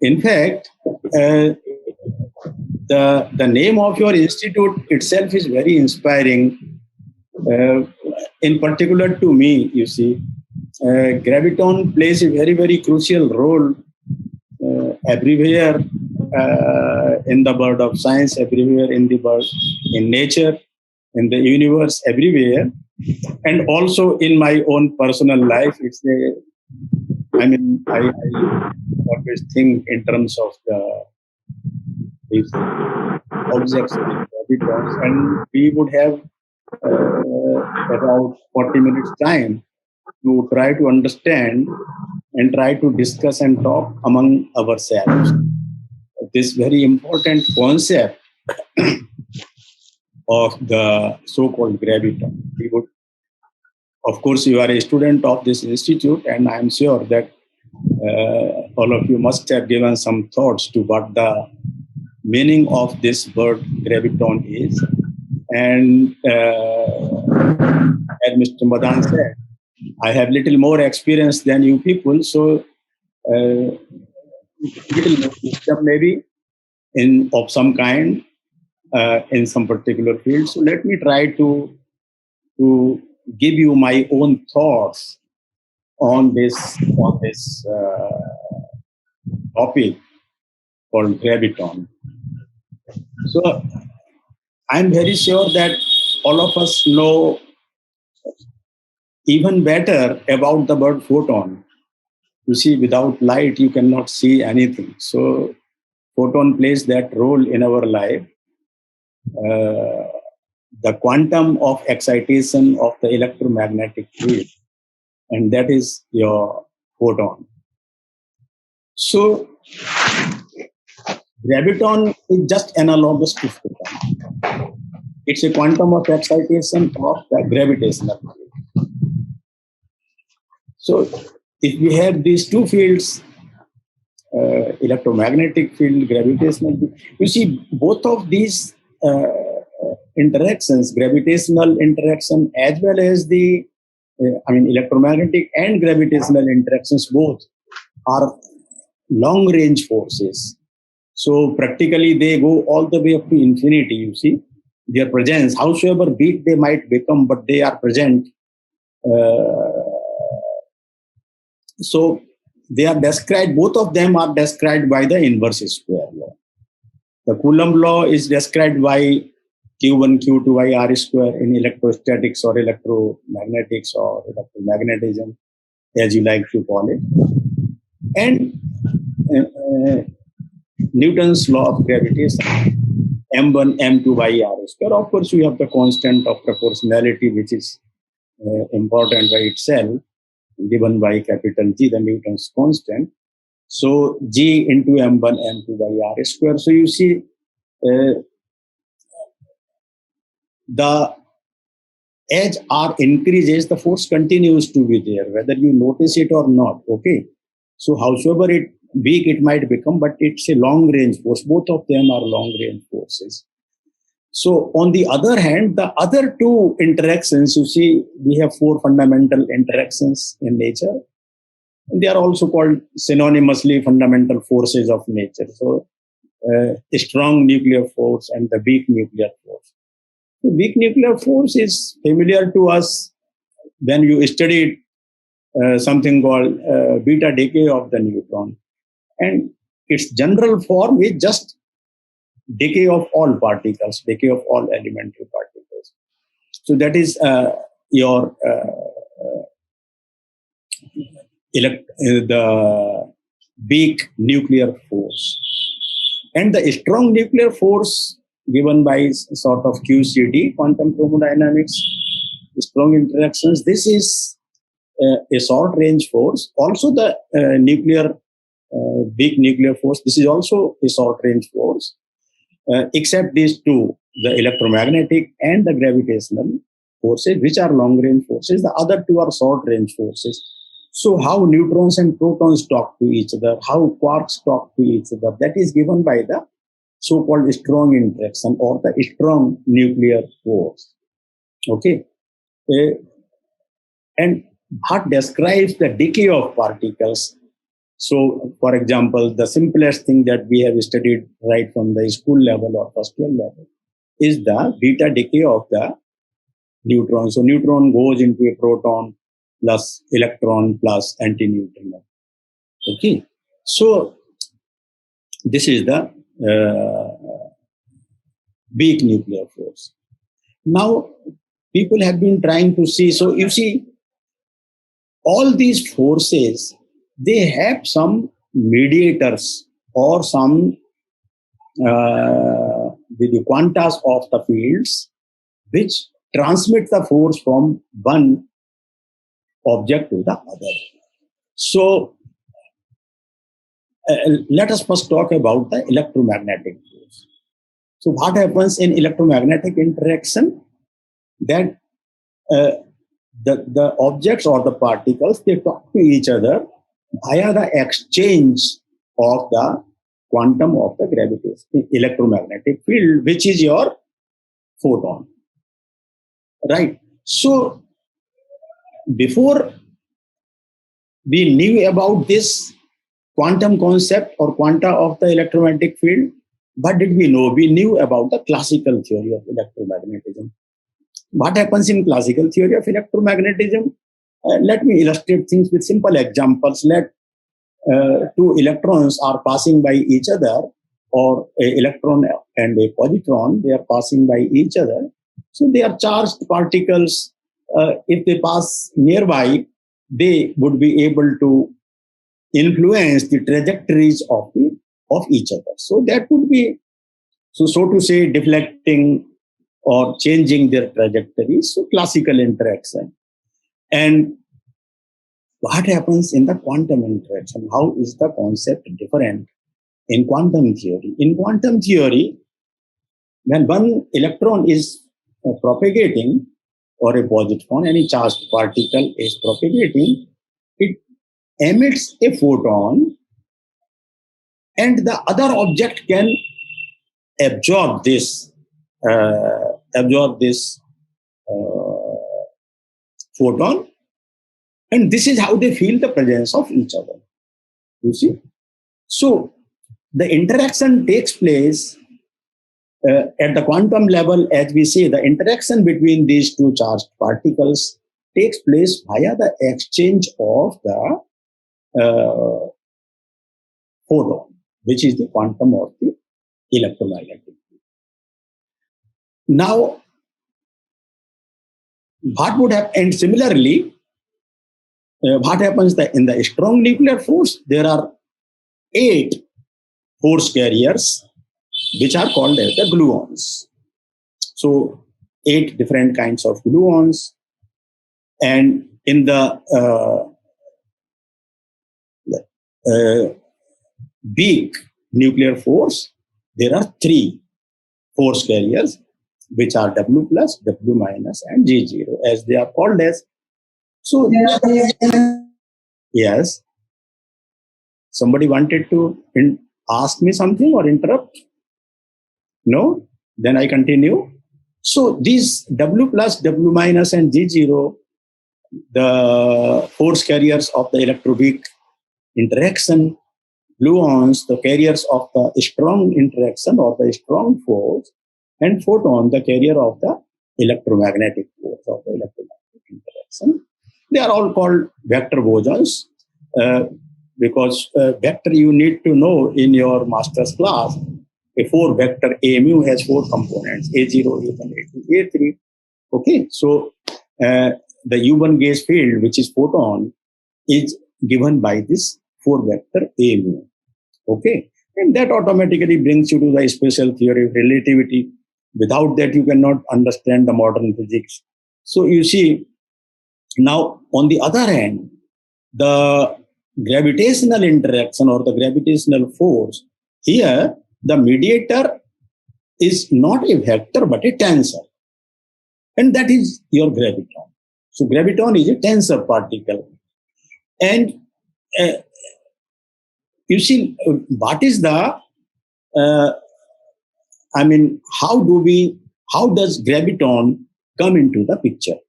In fact, the name of your institute itself is very inspiring. In particular to me, you see, graviton plays a very, very crucial role everywhere in the world of science, everywhere in the world, in nature, in the universe, everywhere. And also in my own personal life, I always think in terms of these objects like gravitons, and we would have about 40 minutes time to try to understand and try to discuss and talk among ourselves. This very important concept of the so-called graviton. We would, of course, you are a student of this institute, and I am sure that all of you must have given some thoughts to what the meaning of this word graviton is. And as Mr. Madan said, I have little more experience than you people, so little more wisdom maybe of some kind in some particular field. So let me try to give you my own thoughts on this topic called graviton. So I'm very sure that all of us know even better about the word photon. You see, without light, you cannot see anything. So photon plays that role in our life. The quantum of excitation of the electromagnetic field, and that is your photon. So graviton is just analogous to photon. It's a quantum of excitation of the gravitational field. So if we have these two fields, electromagnetic field, gravitational field, you see both of these interactions, gravitational interaction as well as the electromagnetic and gravitational interactions, both are long range forces. So practically they go all the way up to infinity. You see, their presence, howsoever big they might become, but they are present. So they are described, both of them are described by the inverse square law. The Coulomb law is described by Q1, Q2 by R square in electrostatics or electromagnetics or electromagnetism, as you like to call it. And Newton's law of gravitation, M1, M2 by R square. Of course, you have the constant of proportionality, which is important by itself, given by capital G, the Newton's constant. So G into M1, M2 by R square. So you see, the as R increases, the force continues to be there, whether you notice it or not. Okay. So howsoever big it might become, but it's a long range force. Both of them are long range forces. So on the other hand, the other two interactions, you see, we have four fundamental interactions in nature. And they are also called synonymously fundamental forces of nature. So a strong nuclear force and the weak nuclear force. The weak nuclear force is familiar to us when you studied something called beta decay of the neutron. And its general form is just decay of all particles, decay of all elementary particles. So that is your the weak nuclear force. And the strong nuclear force given by sort of QCD, quantum chromodynamics, strong interactions, this is a short range force. Also the weak nuclear force, this is also a short range force. Except these two, the electromagnetic and the gravitational forces, which are long range forces. The other two are short range forces. So how neutrons and protons talk to each other, how quarks talk to each other, that is given by the so-called strong interaction or the strong nuclear force. Okay. And what describes the decay of particles? So, for example, the simplest thing that we have studied right from the school level or first year level is the beta decay of the neutron. So, neutron goes into a proton plus electron plus antineutrino. Okay. So, this is the weak nuclear force. Now, people have been trying to see. So, you see, all these forces, they have some mediators or some the quantas of the fields which transmit the force from one object to the other. So let us first talk about the electromagnetic force. So what happens in electromagnetic interaction? That the objects or the particles, they talk to each other via the exchange of the quantum of the gravitational electromagnetic field, which is your photon. Right? So before we knew about this quantum concept or quanta of the electromagnetic field, what did we know? We knew about the classical theory of electromagnetism. What happens in classical theory of electromagnetism? Let me illustrate things with simple examples. Let two electrons are passing by each other, or an electron and a positron, they are passing by each other. So they are charged particles. If they pass nearby, they would be able to influence the trajectories of each other. So that would be, so to say, deflecting or changing their trajectories. So classical interaction. And what happens in the quantum interaction? How is the concept different in quantum theory? In quantum theory, when one electron is propagating, or a positron, any charged particle is propagating, it emits a photon, and the other object can absorb this photon, and this is how they feel the presence of each other. You see? So the interaction takes place at the quantum level. As we say, the interaction between these two charged particles takes place via the exchange of the photon, which is the quantum of the electromagnetic field. Now, what would happen? And similarly, what happens in the strong nuclear force? There are 8 force carriers, which are called as the gluons. So 8 different kinds of gluons. And in the weak nuclear force, there are 3 force carriers, which are W plus, W minus, and G0, as they are called as. So, yes, somebody wanted to ask me something or interrupt? No? Then I continue. So these W plus, W minus, and G0, the force carriers of the electroweak interaction, gluons, the carriers of the strong interaction or the strong force, and photon, the carrier of the electromagnetic force of the electromagnetic interaction. They are all called vector bosons, because vector you need to know in your master's class. A 4 vector AMU has 4 components: A0, A1, A2, A3. Okay, so the U1 gauge field, which is photon, is given by this 4 vector AMU. Okay, and that automatically brings you to the special theory of relativity. Without that, you cannot understand the modern physics. So you see, now on the other hand, the gravitational interaction or the gravitational force, here the mediator is not a vector but a tensor, and that is your graviton. So graviton is a tensor particle. And you see, what is the how does graviton come into the picture?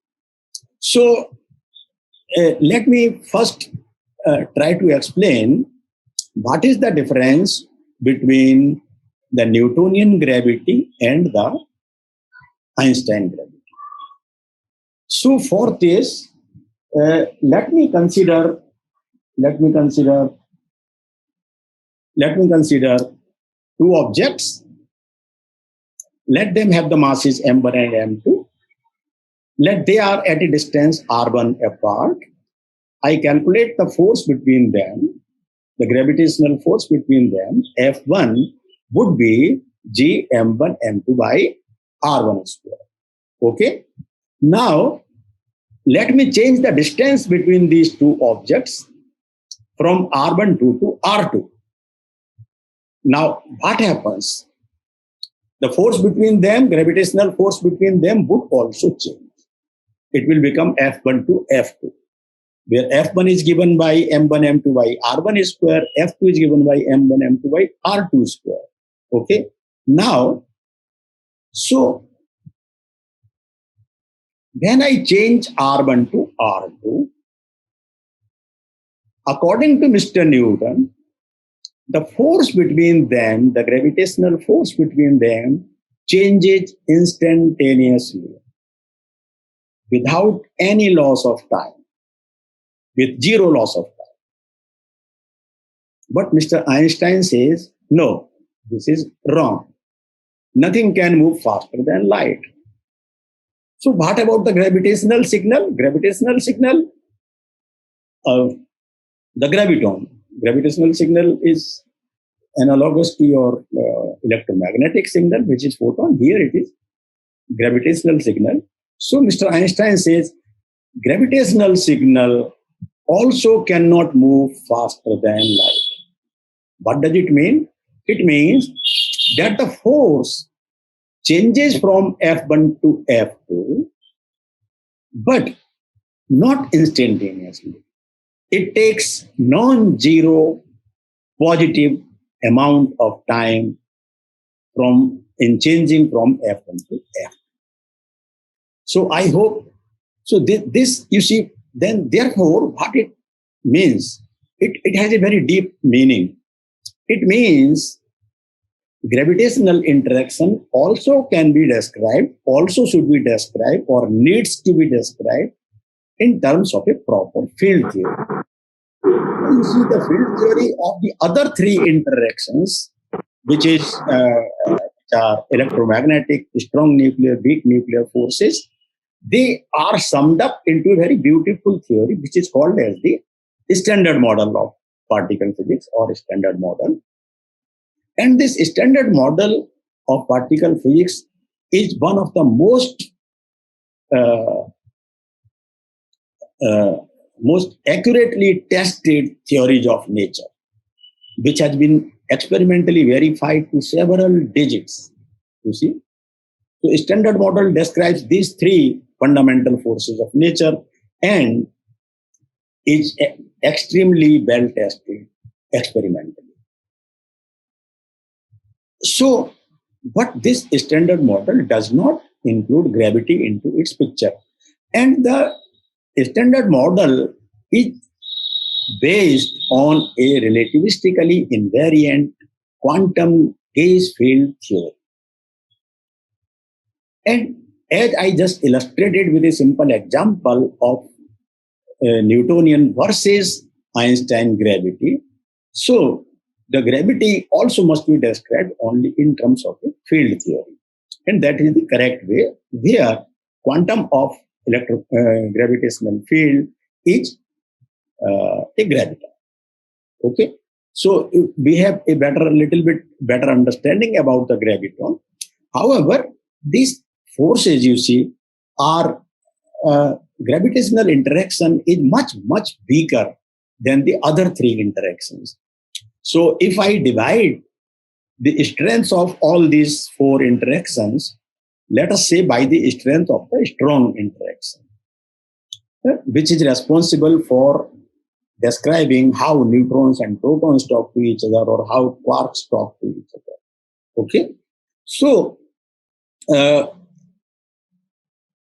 So let me first try to explain what is the difference between the Newtonian gravity and the Einstein gravity? So for this, let me consider two objects. Let them have the masses m1 and m2. Let they are at a distance r1 apart. I calculate the force between them, the gravitational force between them. F1 would be g m1 m2 by r1 square. Okay. Now, let me change the distance between these two objects from r1 to r2. Now, what happens? The force between them, gravitational force between them would also change. It will become F1 to F2, where F1 is given by M1, M2 by R1 square, F2 is given by M1, M2 by R2 square. Okay. Now, so when I change R1 to R2, according to Mr. Newton, the force between them, the gravitational force between them, changes instantaneously without any loss of time, with zero loss of time. But Mr. Einstein says, no, this is wrong. Nothing can move faster than light. So what about the gravitational signal? Gravitational signal, the graviton. Gravitational signal is analogous to your electromagnetic signal, which is photon. Here it is gravitational signal. So Mr. Einstein says gravitational signal also cannot move faster than light. What does it mean? It means that the force changes from F1 to F2, but not instantaneously. It takes non-zero positive amount of time in changing from F1 to F2. So I hope, so this you see, then therefore what it means, it has a very deep meaning. It means gravitational interaction also can be described, also should be described, or needs to be described in terms of a proper field theory. You see the field theory of the other three interactions, which is electromagnetic, strong nuclear, weak nuclear forces. They are summed up into a very beautiful theory, which is called as the standard model of particle physics, or standard model. And this standard model of particle physics is one of the most accurately tested theories of nature, which has been experimentally verified to several digits. You see, so standard model describes these three fundamental forces of nature and is extremely well tested experimentally. So, but this standard model does not include gravity into its picture. And the standard model is based on a relativistically invariant quantum gauge field theory. And as I just illustrated with a simple example of Newtonian versus Einstein gravity, so the gravity also must be described only in terms of a field theory. And that is the correct way, where quantum of gravitational field is a graviton. Okay. So we have a little bit better understanding about the graviton. However, these forces, you see, are gravitational interaction is much, much weaker than the other three interactions. So if I divide the strengths of all these four interactions, let us say by the strength of the strong interaction, which is responsible for describing how neutrons and protons talk to each other, or how quarks talk to each other. Okay. So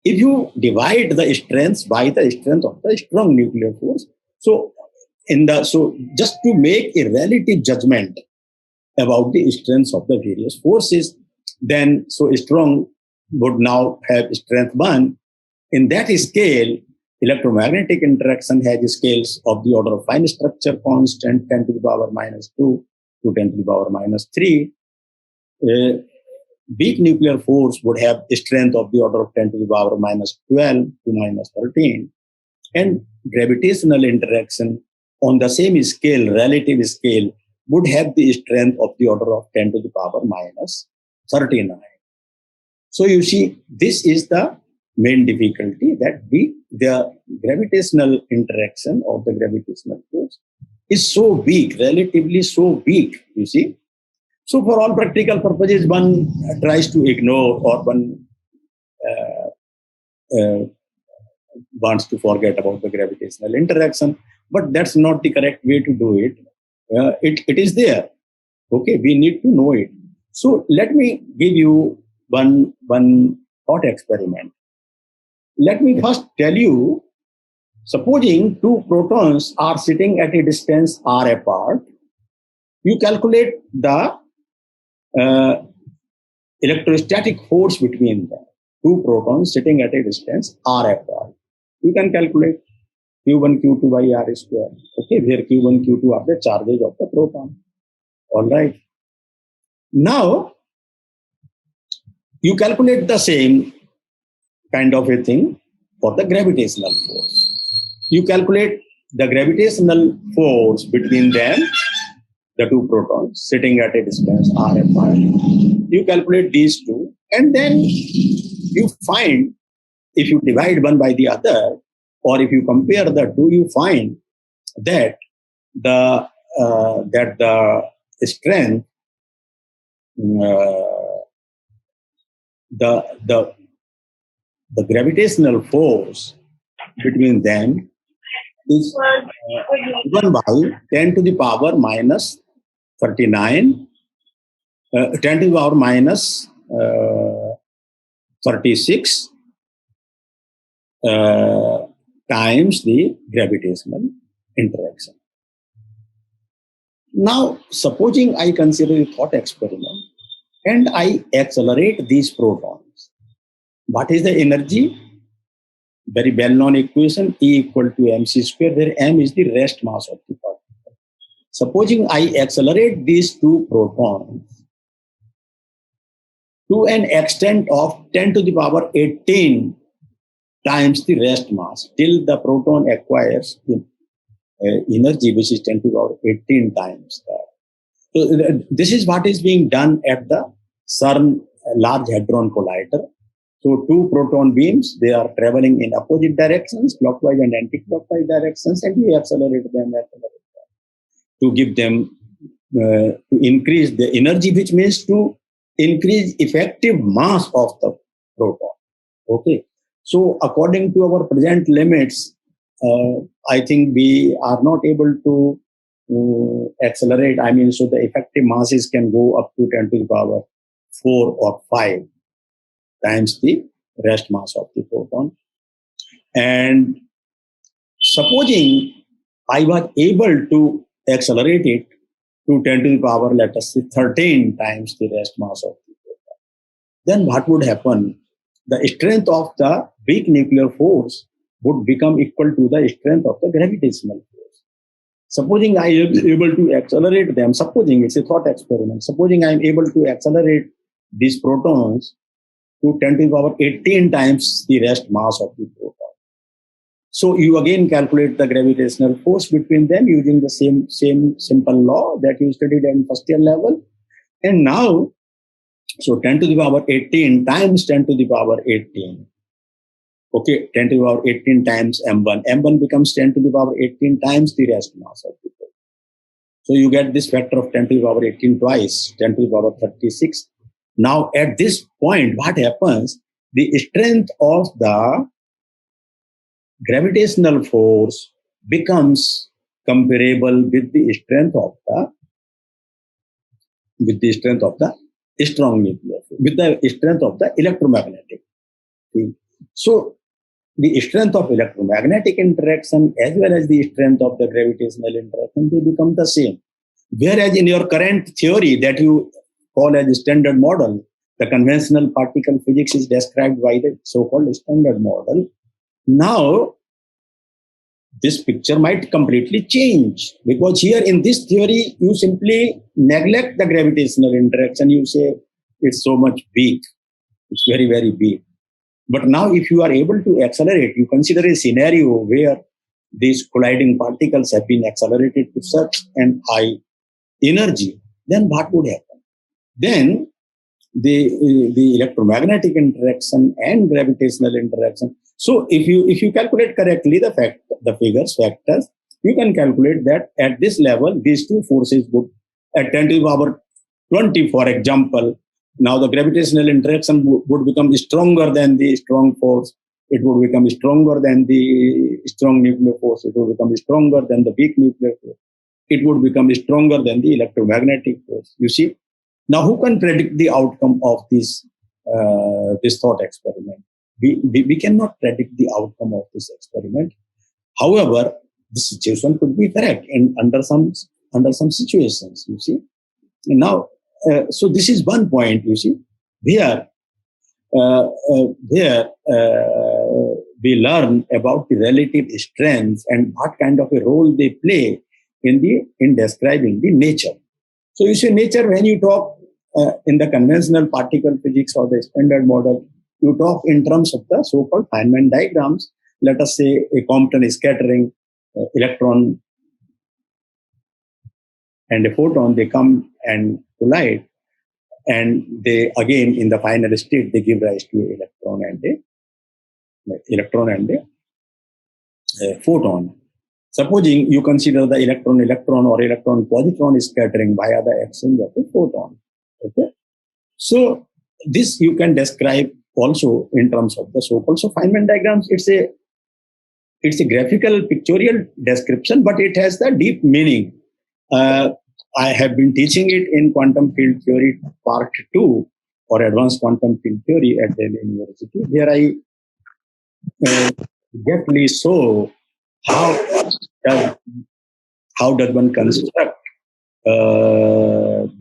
if you divide the strengths by the strength of the strong nuclear force, so so just to make a relative judgment about the strengths of the various forces, then so strong would now have strength 1. In that scale, electromagnetic interaction has scales of the order of fine structure constant 10 to the power minus 2 to 10 to the power minus 3. Weak nuclear force would have a strength of the order of 10 to the power minus 12 to minus 13. And gravitational interaction on the same scale, relative scale, would have the strength of the order of 10 to the power minus 39. So you see, this is the main difficulty, that the gravitational interaction of the gravitational force is so weak, relatively so weak, you see. So for all practical purposes, one tries to ignore, or one wants to forget about the gravitational interaction, but that's not the correct way to do it. It is there. Okay, we need to know it. So let me give you one thought experiment. Let me first tell you, supposing two protons are sitting at a distance r apart, you calculate the electrostatic force between them. Two protons sitting at a distance r apart. You can calculate Q1, Q2 by R square. Okay, where Q1, Q2 are the charges of the proton. All right. Now, you calculate the same kind of a thing for the gravitational force. You calculate the gravitational force between them, the two protons sitting at a distance r apart. You calculate these two, and then you find, if you divide one by the other, or if you compare the two, you find that the strength, the gravitational force between them is given by 10 to the power minus 39, 10 to the power minus 36 times the gravitational interaction. Now, supposing I consider a thought experiment and I accelerate these protons, what is the energy? Very well-known equation, E equal to mc square, where m is the rest mass of the particle. Supposing I accelerate these two protons to an extent of 10 to the power 18 times the rest mass, till the proton acquires energy which is 10 to the power 18 times that. So this is what is being done at the CERN Large Hadron Collider. So two proton beams, they are traveling in opposite directions, clockwise and anti-clockwise directions, and you accelerate them to give them, to increase the energy, which means to increase effective mass of the proton. Okay. So according to our present limits, I think we are not able to accelerate. I mean, so the effective masses can go up to 10 to the power 4 or 5 times the rest mass of the proton. And supposing I was able to accelerate it to 10 to the power, let us say, 13 times the rest mass of the proton, then what would happen? The strength of the weak nuclear force would become equal to the strength of the gravitational force. Supposing I am able to accelerate them, supposing it's a thought experiment, supposing I am able to accelerate these protons to 10 to the power 18 times the rest mass of the proton. So you again calculate the gravitational force between them using the same simple law that you studied in first year level. And now, so 10 to the power 18 times 10 to the power 18. Okay, 10 to the power 18 times m1. m1 becomes 10 to the power 18 times the rest mass of the proton. So you get this factor of 10 to the power 18 twice, 10 to the power 36. Now, at this point, what happens? The strength of the gravitational force becomes comparable with the strength of the strong nuclear force, with the strength of the electromagnetic field. So the strength of electromagnetic interaction as well as the strength of the gravitational interaction, they become the same. Whereas in your current theory that you call as standard model, the conventional particle physics is described by the so-called standard model. Now, this picture might completely change, because here in this theory, you simply neglect the gravitational interaction. You say it's so much big, it's very, very big. But now, if you are able to accelerate, you consider a scenario where these colliding particles have been accelerated to such an high energy, then what would happen? Then the electromagnetic interaction and gravitational interaction. So if you calculate correctly the factors, you can calculate that at this level, these two forces would, at 10 to the power 20, for example, now the gravitational interaction would become stronger than the strong force. It would become stronger than the strong nuclear force. It would become stronger than the weak nuclear force. It would become stronger than the electromagnetic force. You see? Now, who can predict the outcome of this thought experiment? We cannot predict the outcome of this experiment. However, the situation could be correct under some situations. You see, now, so this is one point. You see, here we learn about the relative strengths and what kind of a role they play in describing the nature. So you see, nature, when you talk in the conventional particle physics or the standard model, you talk in terms of the so-called Feynman diagrams. Let us say a Compton scattering electron and a photon, they come and collide, and they again in the final state they give rise to an electron and a photon. Supposing you consider the electron-electron or electron-positron scattering via the exchange of a photon. Okay, so this you can describe also in terms of the so-called Feynman diagrams. It's a graphical pictorial description, but it has the deep meaning. I have been teaching it in quantum field theory part 2 or advanced quantum field theory at Delhi University, where I deftly show how does one construct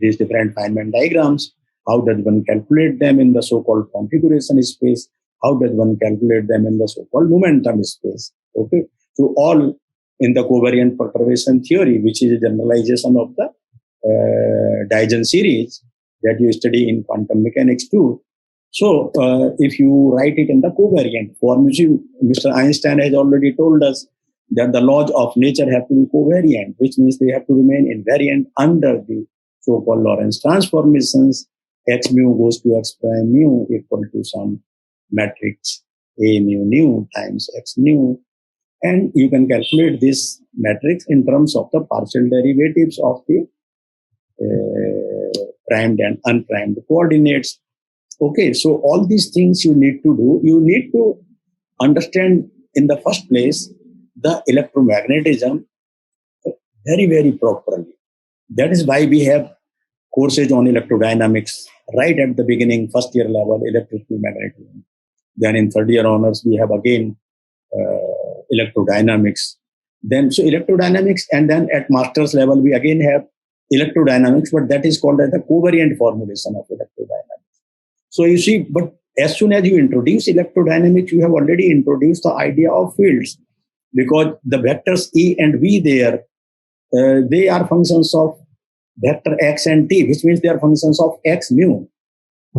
these different Feynman diagrams. How does one calculate them in the so-called configuration space? How does one calculate them in the so-called momentum space? Okay, so all in the covariant perturbation theory, which is a generalization of the Dyson series that you study in quantum mechanics too. So if you write it in the covariant form, Mr. Einstein has already told us that the laws of nature have to be covariant, which means they have to remain invariant under the so-called Lorentz transformations. X mu goes to x prime mu equal to some matrix A mu nu times x nu. And you can calculate this matrix in terms of the partial derivatives of the primed and unprimed coordinates. Okay, so all these things you need to do. You need to understand in the first place the electromagnetism very, very properly. That is why we have courses on electrodynamics right at the beginning, first year level, electricity magnetism. Then in third year honors, we have again electrodynamics. Then so electrodynamics, and then at master's level, we again have electrodynamics, but that is called as the covariant formulation of electrodynamics. So you see, but as soon as you introduce electrodynamics, you have already introduced the idea of fields, because the vectors E and V there, they are functions of vector x and t, which means they are functions of x mu.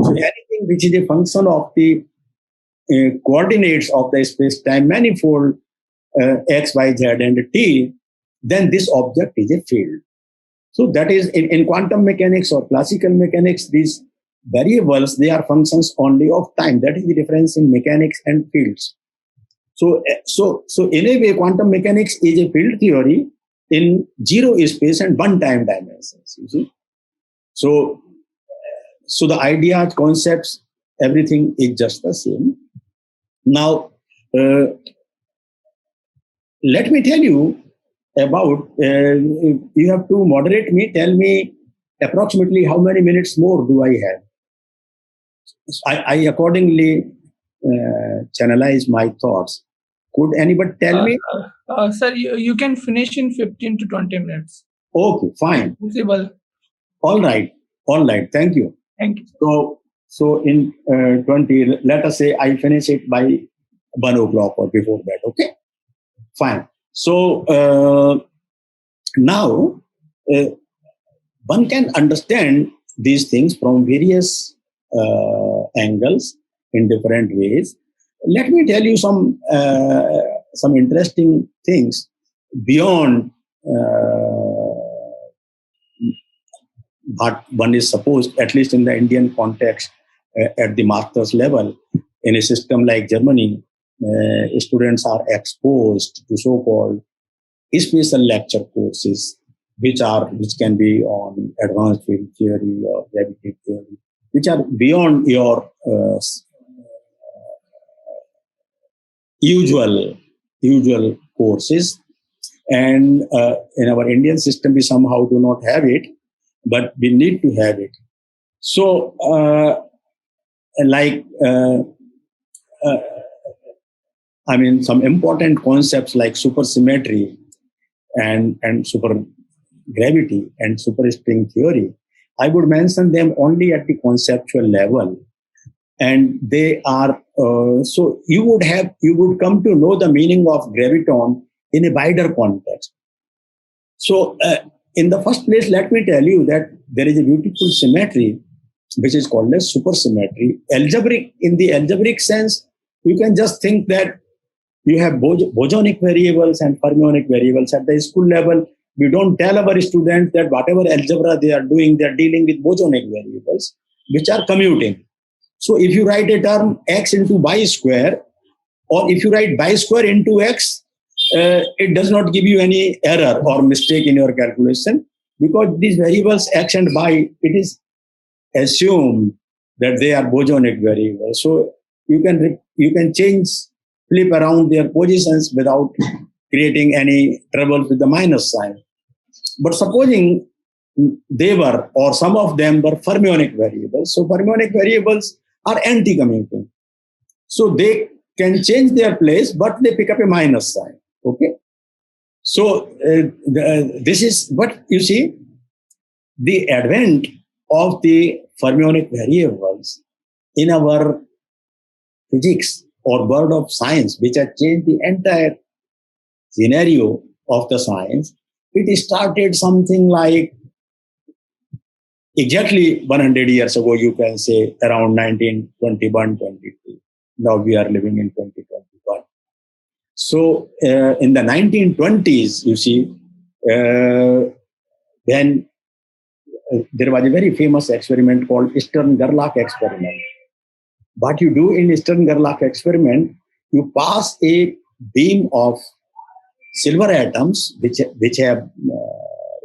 So anything which is a function of the coordinates of the space-time manifold x, y, z, and t, then this object is a field. So that is in quantum mechanics or classical mechanics, these variables, they are functions only of time. That is the difference in mechanics and fields. So in a way, quantum mechanics is a field theory in zero space and one time dimensions. You see, so the ideas, concepts, everything is just the same. Now, let me tell you about. You have to moderate me. Tell me approximately how many minutes more do I have. I accordingly channelize my thoughts. Could anybody tell me? Sir, you can finish in 15 to 20 minutes. Okay, fine. Possible. All right. Thank you. Thank you. So in 20, let us say I finish it by 1 o'clock or before that. Okay, fine. So now one can understand these things from various angles in different ways. Let me tell you some interesting things beyond what one is supposed, at least in the Indian context, at the master's level. In a system like Germany, students are exposed to so-called special lecture courses, which can be on advanced field theory or gravity theory, which are beyond your usual courses. And in our Indian system, we somehow do not have it, but we need to have it. So, I mean, some important concepts like supersymmetry and supergravity and superstring theory, I would mention them only at the conceptual level. And they are, so you would come to know the meaning of graviton in a wider context. So, in the first place, let me tell you that there is a beautiful symmetry which is called as supersymmetry. In the algebraic sense, you can just think that you have bosonic variables and fermionic variables. At the school level, we don't tell our students that whatever algebra they are doing, they are dealing with bosonic variables, which are commuting. So if you write a term x into y square, or if you write y square into x, it does not give you any error or mistake in your calculation, because these variables x and y, it is assumed that they are bosonic variables. So you can flip around their positions without creating any trouble with the minus sign. But supposing they were, or some of them were fermionic variables. So fermionic variables are anti-commuting. So they can change their place, but they pick up a minus sign. Okay. So this is what you see, the advent of the fermionic variables in our physics or world of science, which has changed the entire scenario of the science. It started something like exactly 100 years ago, you can say around 1921, 22. Now we are living in 2021. So in the 1920s, you see, then there was a very famous experiment called Stern-Gerlach experiment. What you do in Stern-Gerlach experiment, you pass a beam of silver atoms, which have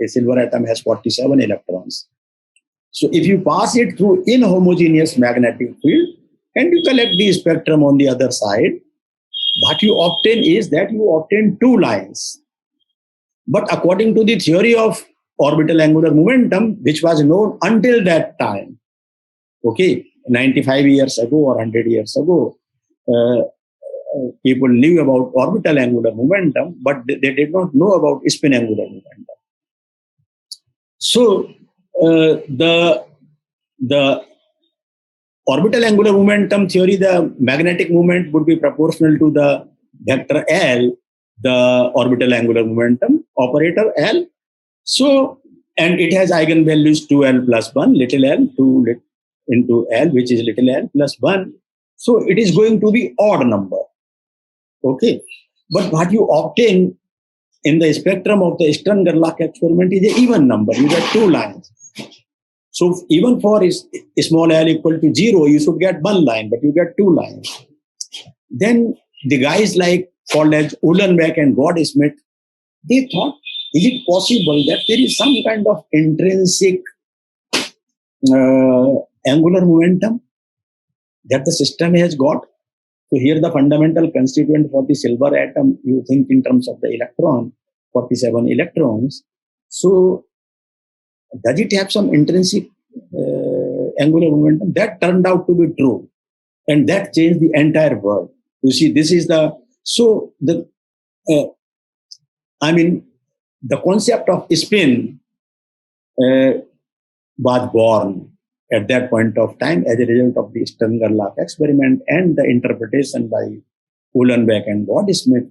a silver atom has 47 electrons. So if you pass it through inhomogeneous magnetic field and you collect the spectrum on the other side, what you obtain is that you obtain two lines. But according to the theory of orbital angular momentum, which was known until that time, okay, 95 years ago or 100 years ago, people knew about orbital angular momentum, but they did not know about spin angular momentum. So the orbital angular momentum theory, the magnetic moment would be proportional to the vector L, the orbital angular momentum operator L. So, and it has eigenvalues 2L plus 1, little l, 2 into L, which is little l plus 1. So it is going to be odd number. Okay. But what you obtain in the spectrum of the Stern-Gerlach experiment is an even number. You get two lines. So even for small l equal to 0, you should get one line, but you get two lines. Then the guys like called as Uhlenbeck and Gaudsmit, they thought, is it possible that there is some kind of intrinsic angular momentum that the system has got? So here the fundamental constituent for the silver atom, you think in terms of the electron, 47 electrons. So does it have some intrinsic angular momentum? That turned out to be true. And that changed the entire world. You see, this is the So uh, the concept of spin uh, was born at that point of time as a result of the Stirner-Lake experiment and the interpretation by Uhlenbeck and Gordon-Smith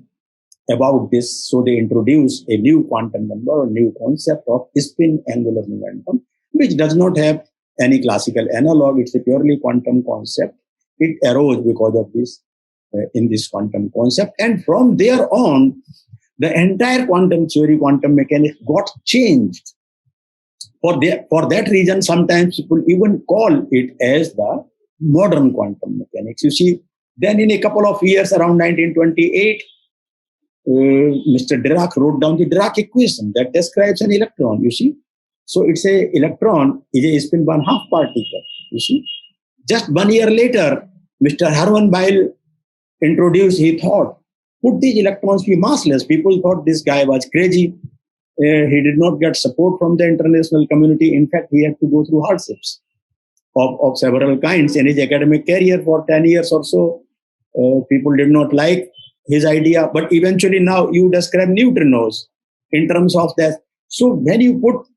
about this. So they introduced a new quantum number, a new concept of spin angular momentum, which does not have any classical analog. It's a purely quantum concept. It arose because of this in this quantum concept. And from there on, the entire quantum theory, quantum mechanics got changed. For that reason, sometimes people even call it as the modern quantum mechanics. You see, then in a couple of years, around 1928, Mr. Dirac wrote down the Dirac equation that describes an electron, you see. So it's a electron is a spin 1/2 particle, you see. Just 1 year later, Mr. Hermann Weyl introduced, he thought, could these electrons be massless? People thought this guy was crazy. He did not get support from the international community. In fact, he had to go through hardships of several kinds in his academic career for 10 years or so. People did not like his idea, but eventually now you describe neutrinos in terms of that. So when you put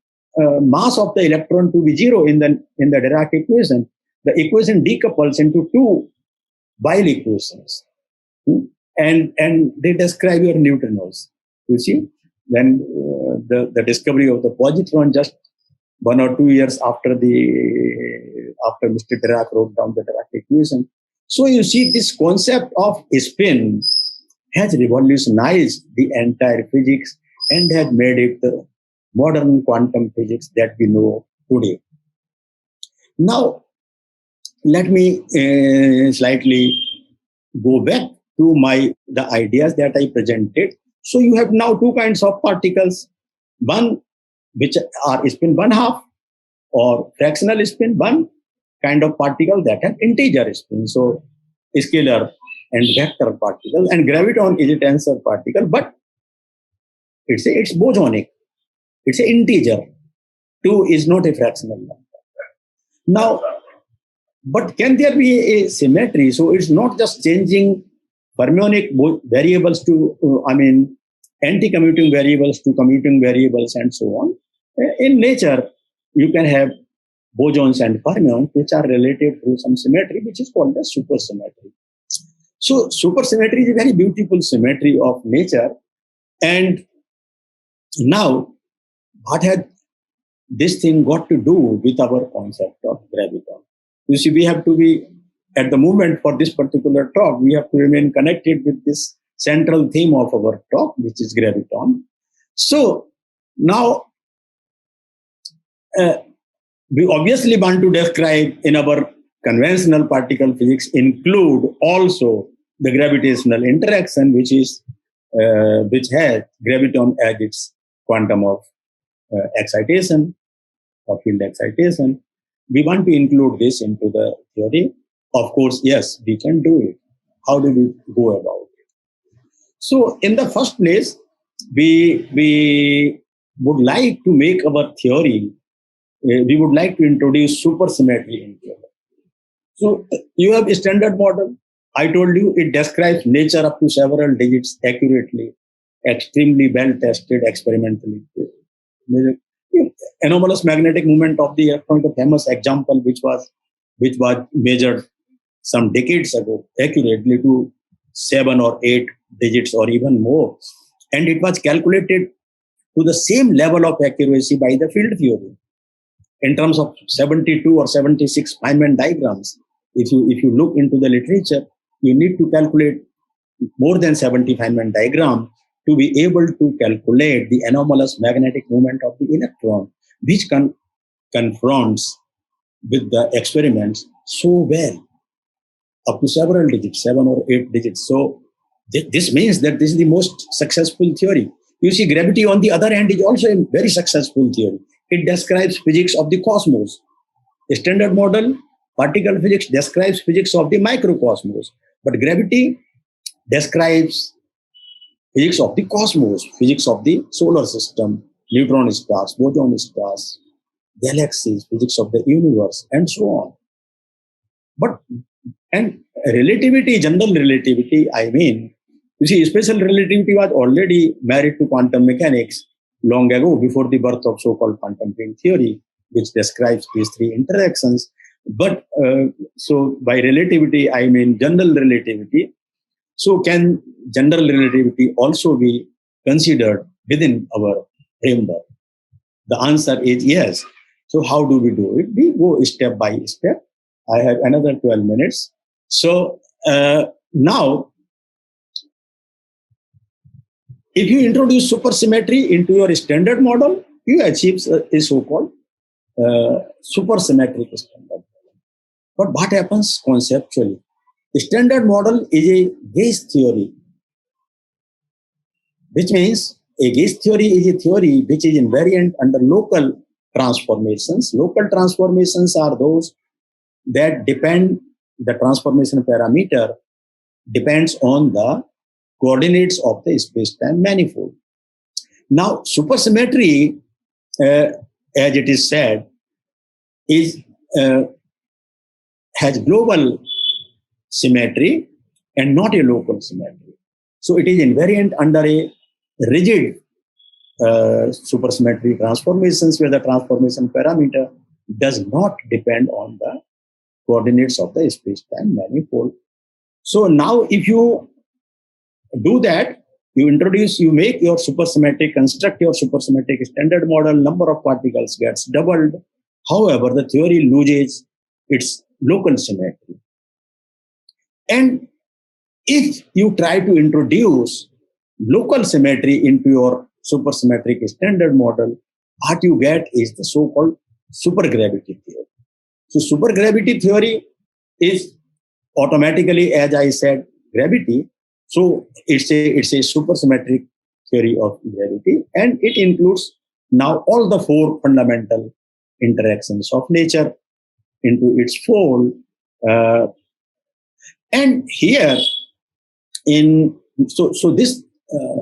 mass of the electron to be zero in the Dirac equation, the equation decouples into two Weyl equations, and they describe your neutrinos. You see, when the discovery of the positron just 1 or 2 years after Mr. Dirac wrote down the Dirac equation. So you see, this concept of spin has revolutionized the entire physics and has made it the modern quantum physics that we know today. Now, let me slightly go back to the ideas that I presented. So you have now two kinds of particles, one which are spin 1/2 or fractional spin, one kind of particle that have integer spin. So scalar and vector particle, and graviton is a tensor particle, but it's bosonic. It's an integer. 2 is not a fractional number. Now, but can there be a symmetry? So it's not just changing fermionic variables to, anti-commuting variables to commuting variables and so on. In nature, you can have bosons and fermions which are related through some symmetry, which is called the supersymmetry. So supersymmetry is a very beautiful symmetry of nature. And now, what had this thing got to do with our concept of graviton? You see, we have to be, at the moment for this particular talk, we have to remain connected with this central theme of our talk, which is graviton. So now, we obviously want to describe in our conventional particle physics include also the gravitational interaction, which has graviton as its quantum of excitation, or field excitation. We want to include this into the theory. Of course, yes, we can do it. How do we go about it? So in the first place, we would like to make our theory, we would like to introduce supersymmetry into it. So you have a standard model. I told you it describes nature up to several digits accurately, extremely well tested experimentally. Anomalous magnetic moment of the electron, the famous example which was measured some decades ago accurately to 7 or 8 digits or even more, and it was calculated to the same level of accuracy by the field theory in terms of 72 or 76 Feynman diagrams. If you look into the literature, you need to calculate more than 70 Feynman diagrams to be able to calculate the anomalous magnetic moment of the electron, which confronts with the experiments so well, up to several digits, 7 or 8 digits. So this means that this is the most successful theory. You see, gravity on the other hand is also a very successful theory. It describes physics of the cosmos. A standard model, particle physics, describes physics of the microcosmos. But gravity describes physics of the cosmos, physics of the solar system, neutron stars, boson stars, galaxies, physics of the universe, and so on. And relativity, general relativity, You see, special relativity was already married to quantum mechanics long ago, before the birth of so-called quantum field theory, which describes these three interactions. But so by relativity, I mean general relativity. So can general relativity also be considered within our framework? The answer is yes. So how do we do it? We go step by step. I have another 12 minutes. So now, if you introduce supersymmetry into your standard model, you achieve a so-called supersymmetric standard model. But what happens conceptually? The standard model is a gauge theory, which means a gauge theory is a theory which is invariant under local transformations. Local transformations are those that depend, the transformation parameter depends on the coordinates of the space-time manifold. Now, supersymmetry, as it is said, is has global symmetry and not a local symmetry. So it is invariant under a rigid supersymmetry transformations, where the transformation parameter does not depend on the coordinates of the space-time manifold. So now if you do that, you make your supersymmetric, construct your supersymmetric standard model, number of particles gets doubled. However, the theory loses its local symmetry. And if you try to introduce local symmetry into your supersymmetric standard model, what you get is the so-called supergravity theory. So supergravity theory is automatically, as I said, gravity. So it's a supersymmetric theory of gravity, and it includes now all the four fundamental interactions of nature into its fold. And here, so this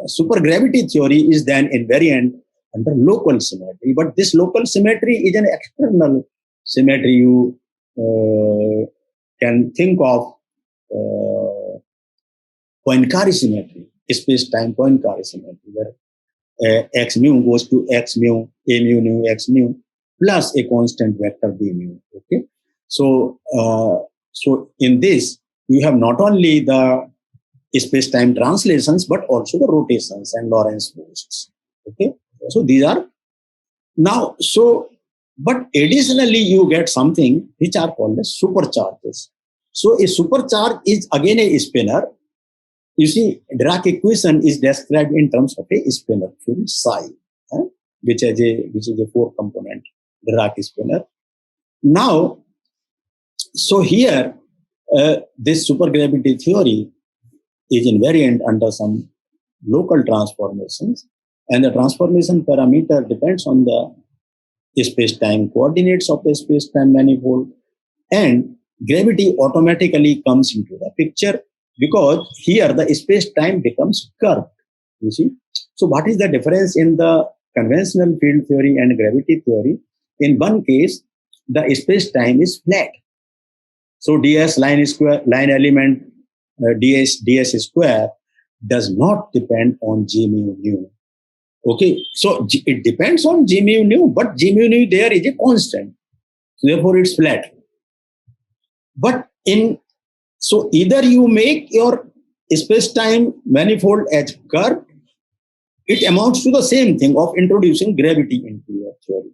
supergravity theory is then invariant under local symmetry. But this local symmetry is an external symmetry. You can think of Poincare symmetry, space-time Poincare symmetry, where x mu goes to x mu, a mu nu, x mu, plus a constant vector b mu. Okay, so in this you have not only the space-time translations but also the rotations and Lorentz boosts. Okay, so these are now so. But additionally, you get something which are called as supercharges. So a supercharge is again a spinner. You see, Dirac equation is described in terms of a spinner field psi, which is a four-component Dirac spinner. Now, so here, this supergravity theory is invariant under some local transformations, and the transformation parameter depends on the space-time coordinates of the space-time manifold, and gravity automatically comes into the picture, because here the space-time becomes curved. You see, so what is the difference in the conventional field theory and gravity theory? In one case, the space-time is flat. So ds line element ds square does not depend on g mu nu. Okay, so it depends on g mu nu, but g mu nu there is a constant. So therefore, it's flat. But so either you make your space-time manifold as curved, it amounts to the same thing of introducing gravity into your theory.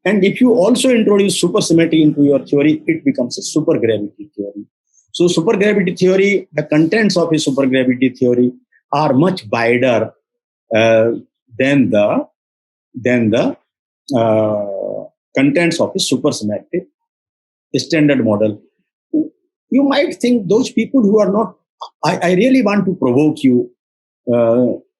And if you also introduce supersymmetry into your theory, it becomes a supergravity theory. So supergravity theory, the contents of a supergravity theory are much wider than the contents of a supersymmetric standard model. You might think those people who are not, I really want to provoke you.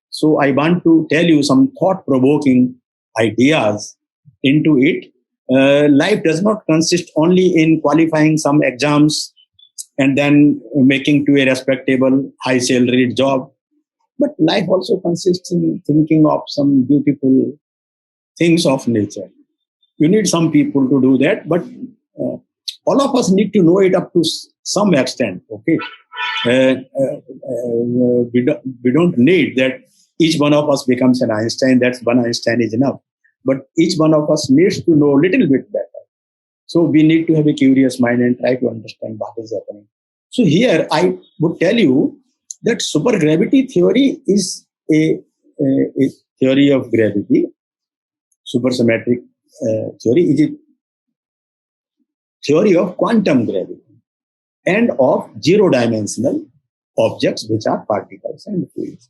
So I want to tell you some thought-provoking ideas into it. Life does not consist only in qualifying some exams and then making to a respectable, high-salaried job. But life also consists in thinking of some beautiful things of nature. You need some people to do that, but all of us need to know it up to some extent. Okay, We don't need that each one of us becomes an Einstein. That's one Einstein is enough. But each one of us needs to know a little bit better. So we need to have a curious mind and try to understand what is happening. So here I would tell you that supergravity theory is a theory of gravity. Supersymmetric theory is a theory of quantum gravity and of zero-dimensional objects, which are particles and fluids.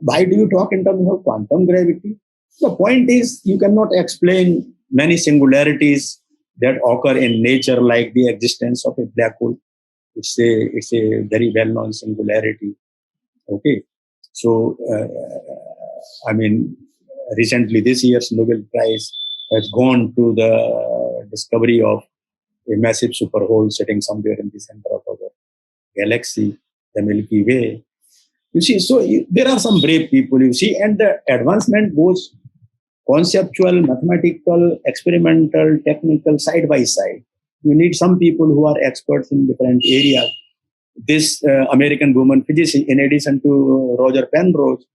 Why do you talk in terms of quantum gravity? The point is, you cannot explain many singularities that occur in nature, like the existence of a black hole. It's a very well-known singularity. Okay, so I mean, recently this year's Nobel Prize has gone to the discovery of a massive superhole sitting somewhere in the center of our galaxy, the Milky Way. You see, so there are some brave people, you see, and the advancement goes conceptual, mathematical, experimental, technical, side by side. You need some people who are experts in different areas. This American woman physicist, in addition to Roger Penrose,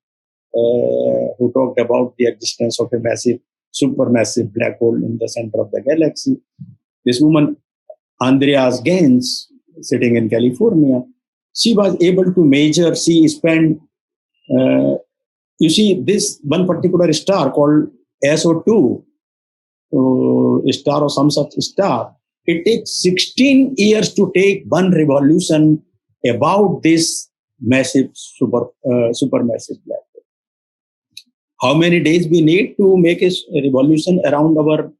who talked about the existence of a massive, supermassive black hole in the center of the galaxy. This woman, Andreas Ghez, sitting in California, she was able to measure, she spent, you see, this one particular star called SO2, star or some such star, it takes 16 years to take one revolution about this massive, supermassive black hole. How many days we need to make a revolution around our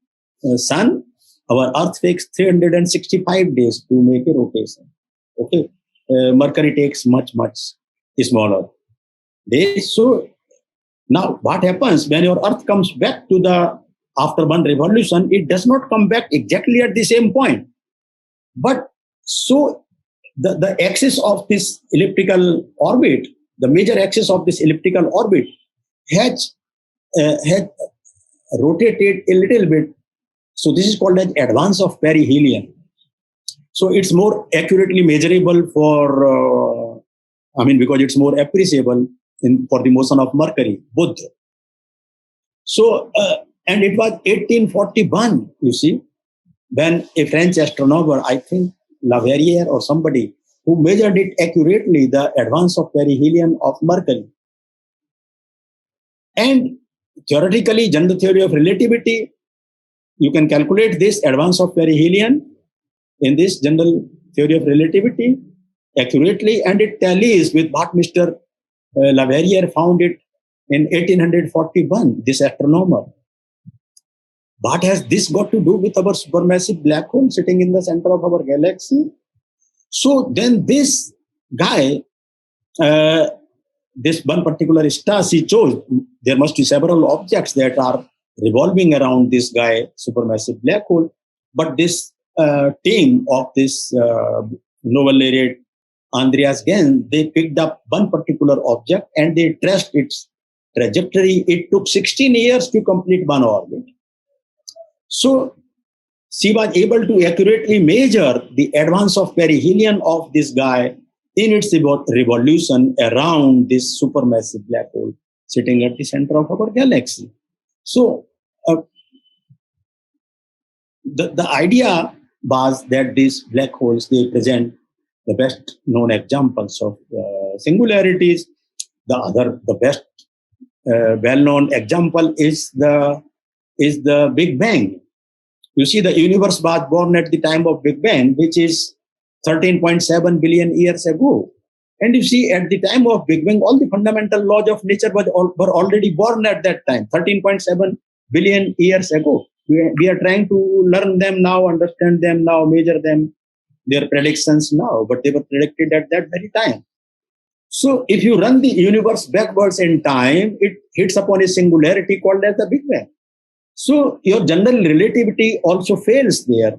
sun? Our Earth takes 365 days to make a rotation. Okay, Mercury takes much smaller days. So now what happens when your Earth comes back to the after one revolution? It does not come back exactly at the same point, but so the axis of this elliptical orbit, the major axis of this elliptical orbit, has rotated a little bit. So this is called as advance of perihelion. So it's more accurately measurable for, because it's more appreciable for the motion of Mercury, Buddha. So, and it was 1841, you see, when a French astronomer, I think Leverrier or somebody, who measured it accurately, the advance of perihelion of Mercury. And theoretically, general theory of relativity, you can calculate this advance of perihelion in this general theory of relativity accurately, and it tallies with what Mr. Leverrier found it in 1841, this astronomer. What has this got to do with our supermassive black hole sitting in the center of our galaxy? So then this guy, this one particular star she chose, there must be several objects that are revolving around this guy, supermassive black hole. But this team of this Nobel laureate Andreas Ghez, they picked up one particular object and they traced its trajectory. It took 16 years to complete one orbit. So she was able to accurately measure the advance of perihelion of this guy in its revolution around this supermassive black hole sitting at the center of our galaxy. So the idea was that these black holes, they present the best known examples of singularities. The best well-known example is the Big Bang. You see, the universe was born at the time of Big Bang, which is 13.7 billion years ago. And you see, at the time of Big Bang, all the fundamental laws of nature were already born at that time, 13.7 billion years ago. We are trying to learn them now, understand them now, measure them, their predictions now, but they were predicted at that very time. So if you run the universe backwards in time, it hits upon a singularity called as the Big Bang. So your general relativity also fails there.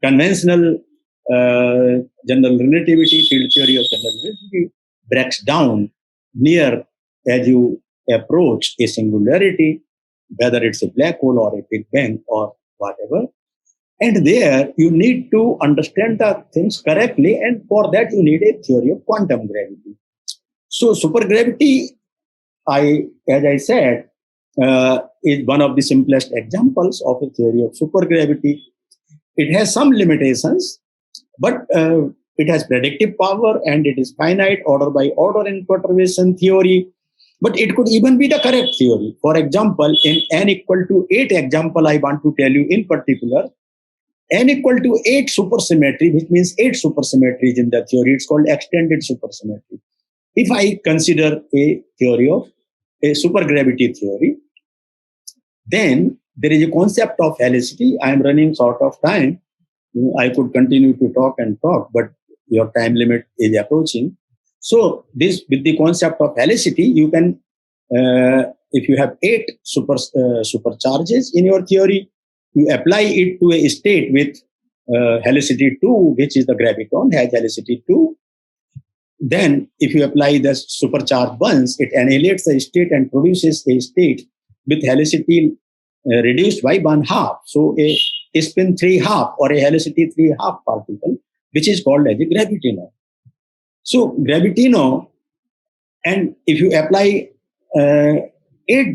Conventional general relativity, field theory of general relativity, breaks down near as you approach a singularity, whether it's a black hole or a Big Bang or whatever. And there you need to understand the things correctly, and for that you need a theory of quantum gravity. So supergravity, as I said, is one of the simplest examples of a theory of supergravity. It has some limitations, but it has predictive power and it is finite order by order in perturbation theory. But it could even be the correct theory. For example, in n equal to 8 example, I want to tell you in particular, n equal to 8 supersymmetry, which means 8 supersymmetries in the theory. It's called extended supersymmetry. If I consider a theory of a supergravity theory, then there is a concept of helicity. I am running short of time. I could continue to talk and talk, but your time limit is approaching. So this, with the concept of helicity, you can, if you have 8 supercharges in your theory, you apply it to a state with helicity 2, which is the graviton, has helicity 2. Then, if you apply the supercharge once, it annihilates the state and produces a state with helicity reduced by 1/2. So, a spin 3/2 or a helicity 3/2 particle, which is called as a gravitino. So, gravitino, and if you apply 8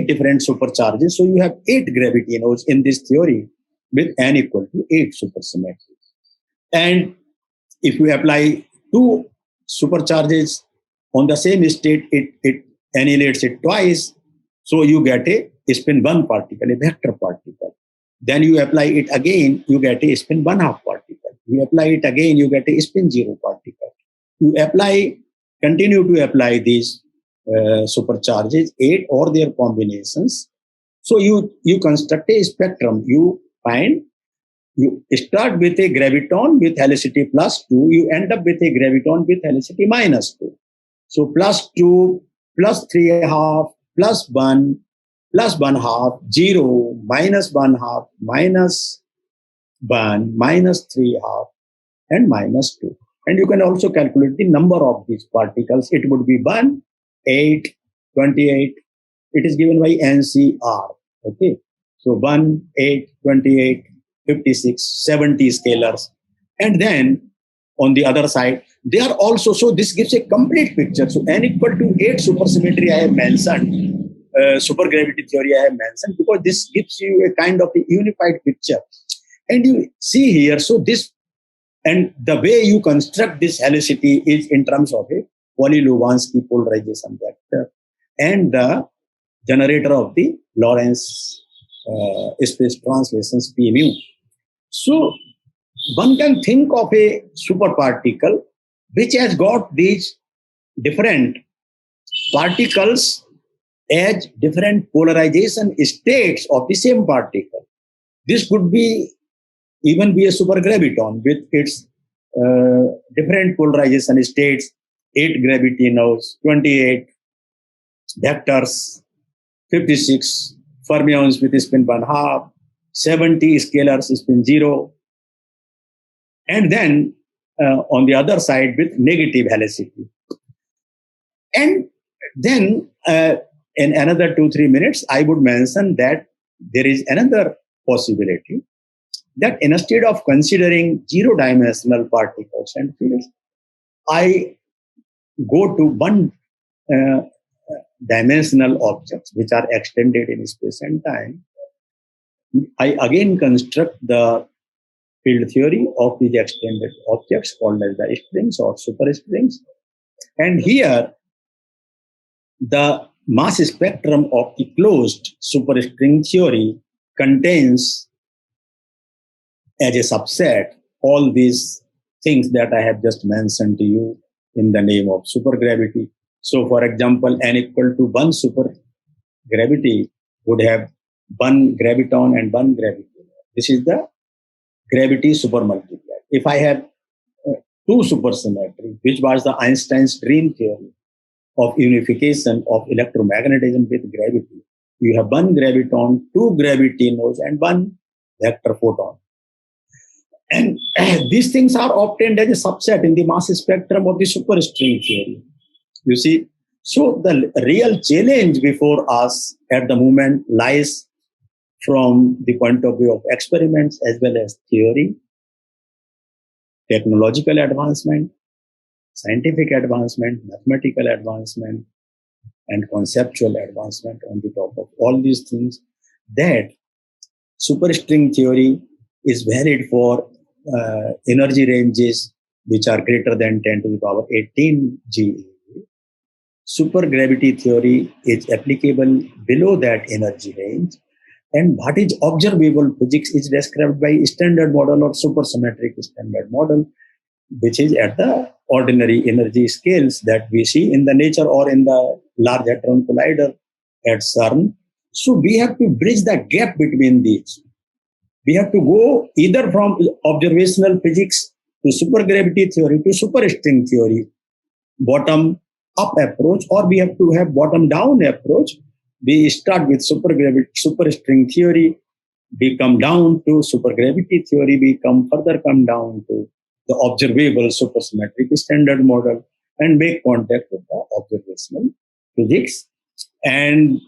different supercharges, so you have 8 gravitinos in this theory with n equal to 8 supersymmetry. And if you apply 2 supercharges on the same state, it annihilates it twice. So you get a spin 1 particle, a vector particle. Then you apply it again, you get a spin 1/2 particle. You apply it again, you get a spin 0 particle. You continue to apply these supercharges, 8 or their combinations. So you construct a spectrum. You start with a graviton with helicity +2, you end up with a graviton with helicity -2. So +2, +3/2, +1, +1/2, 0, -1/2, -1, -3/2, and -2. And you can also calculate the number of these particles. It would be 1, 8, 28. It is given by NCR. Okay. So 1, 8, 28, 56, 70 scalars. And then on the other side, they are also, so this gives a complete picture. So n equal to 8 supersymmetry I have mentioned, supergravity theory I have mentioned, because this gives you a kind of a unified picture. And you see here, so this, and the way you construct this helicity is in terms of a Pauli-Lubansky polarization vector and the generator of the Lorentz space translations P mu. So one can think of a superparticle which has got these different particles as different polarization states of the same particle. This could even be a supergraviton with its different polarization states, 8 gravitinos, 28 vectors, 56 fermions with spin 1/2, 70 scalars spin 0, and then on the other side with negative helicity. And then in another 2-3 minutes, I would mention that there is another possibility that instead of considering 0-dimensional particles and fields, I go to 1-dimensional objects which are extended in space and time. I again construct the field theory of these extended objects called as the strings or superstrings. And here, the mass spectrum of the closed superstring theory contains as a subset all these things that I have just mentioned to you in the name of supergravity. So, for example, n equal to 1 supergravity would have 1 graviton and 1 graviton. This is the gravity supermultiplier. If I have 2 supersymmetry, which was the Einstein's dream theory of unification of electromagnetism with gravity, you have 1 graviton, 2 gravitinos, and 1 vector photon. And these things are obtained as a subset in the mass spectrum of the superstring theory. You see, so the real challenge before us at the moment lies from the point of view of experiments as well as theory, technological advancement, scientific advancement, mathematical advancement, and conceptual advancement on the top of all these things, that superstring theory is valid for energy ranges which are greater than 10 to the power 18 GeV. Supergravity theory is applicable below that energy range. And what is observable physics is described by standard model or supersymmetric standard model, which is at the ordinary energy scales that we see in the nature or in the Large Hadron Collider at CERN. So we have to bridge the gap between these. We have to go either from observational physics to supergravity theory to superstring theory, bottom up approach, or we have to have bottom down approach. We start with superstring theory, we come down to supergravity theory, we further come down to the observable supersymmetric standard model and make contact with the observational physics. And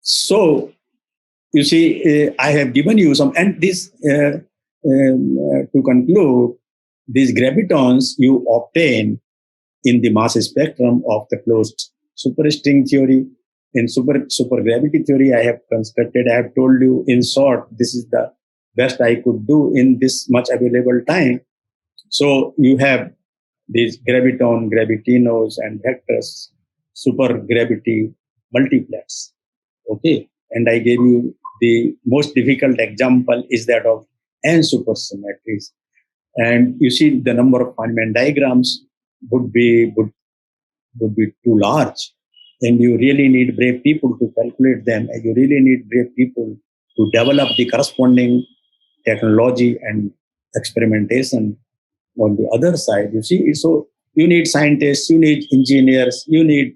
so, you see, I have given you some, and this, to conclude, these gravitons you obtain in the mass spectrum of the closed superstring theory. In supergravity theory, I have constructed, I have told you in short, this is the best I could do in this much available time. So you have these graviton, gravitinos, and vectors, supergravity multiplex. Okay. And I gave you the most difficult example is that of n supersymmetries. And you see the number of Feynman diagrams would be too large. And you really need brave people to calculate them. And you really need brave people to develop the corresponding technology and experimentation on the other side. You see, so you need scientists, you need engineers, you need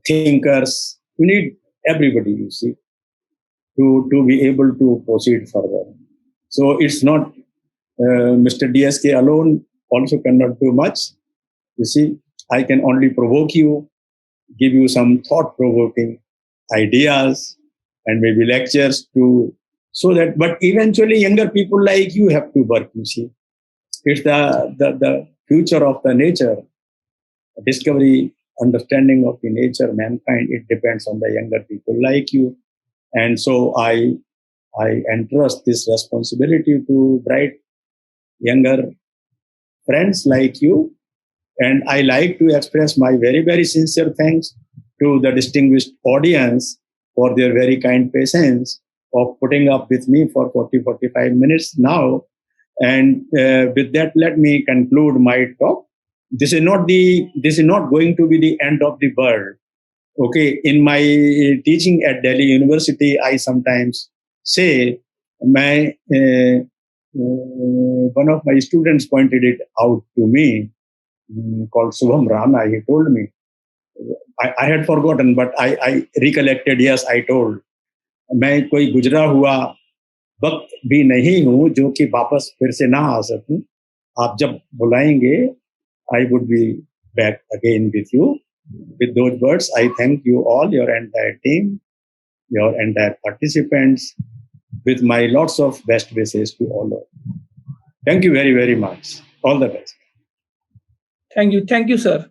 thinkers, you need everybody, you see, to be able to proceed further. So it's not Mr. DSK alone also cannot do much. You see, I can only provoke you, give you some thought-provoking ideas and maybe lectures to, so that, but eventually younger people like you have to work, you see. It's the future of the nature, discovery, understanding of the nature, mankind, it depends on the younger people like you. And so I entrust this responsibility to bright younger friends like you. And I like to express my very, very sincere thanks to the distinguished audience for their very kind patience of putting up with me for 40-45 minutes now. And with that, let me conclude my talk. This is not going to be the end of the world. Okay, in my teaching at Delhi University, I sometimes say, one of my students pointed it out to me, called Subham Rana. He told me, I had forgotten, but I recollected. Yes, I told, मैं कोई गुजरा हुआ वक्त भी नहीं हूँ जो कि वापस फिर से ना आ सकूं. आप जब बुलाएंगे, I would be back again with you. With those words, I thank you all, your entire team, your entire participants, with my lots of best wishes to all of you. Thank you very, very much. All the best. Thank you, sir.